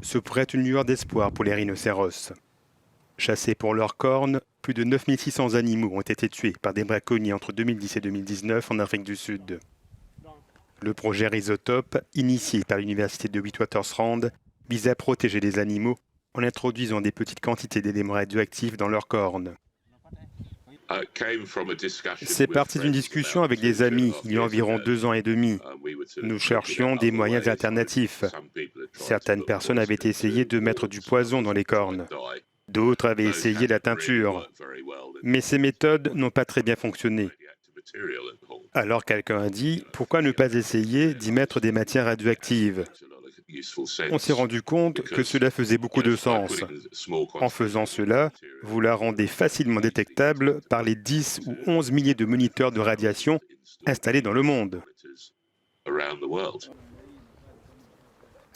ce pourrait être une lueur d'espoir pour les rhinocéros. Chassés pour leurs cornes, plus de 9600 animaux ont été tués par des braconniers entre 2010 et 2019 en Afrique du Sud. Le projet Rhizotope, initié par l'université de Witwatersrand, vise à protéger les animaux en introduisant des petites quantités d'éléments radioactifs dans leurs cornes. C'est parti d'une discussion avec des amis il y a environ 2 ans et demi. Nous cherchions des moyens alternatifs. Certaines personnes avaient essayé de mettre du poison dans les cornes. D'autres avaient essayé la teinture. Mais ces méthodes n'ont pas très bien fonctionné. Alors quelqu'un a dit, pourquoi ne pas essayer d'y mettre des matières radioactives? On s'est rendu compte que cela faisait beaucoup de sens. En faisant cela, vous la rendez facilement détectable par les 10 ou 11 milliers de moniteurs de radiation installés dans le monde.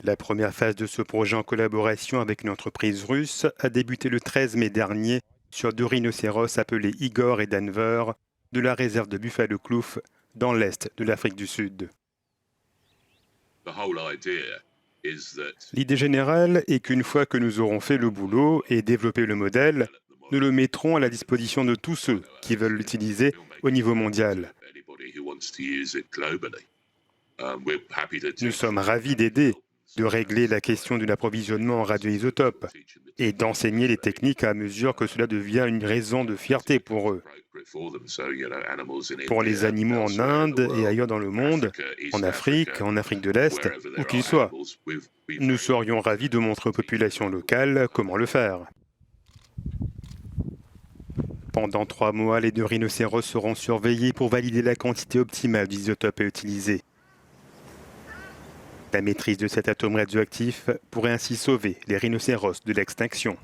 La première phase de ce projet en collaboration avec une entreprise russe a débuté le 13 mai dernier sur 2 rhinocéros appelés Igor et Denver de la réserve de Buffalo Kloof dans l'est de l'Afrique du Sud. L'idée générale est qu'une fois que nous aurons fait le boulot et développé le modèle, nous le mettrons à la disposition de tous ceux qui veulent l'utiliser au niveau mondial. Nous sommes ravis d'aider, de régler la question de l'approvisionnement en radioisotopes et d'enseigner les techniques à mesure que cela devient une raison de fierté pour eux. Pour les animaux en Inde et ailleurs dans le monde, en Afrique de l'Est, où qu'ils soient, nous serions ravis de montrer aux populations locales comment le faire. Pendant 3 mois, les 2 rhinocéros seront surveillés pour valider la quantité optimale d'isotopes à utiliser. La maîtrise de cet atome radioactif pourrait ainsi sauver les rhinocéros de l'extinction.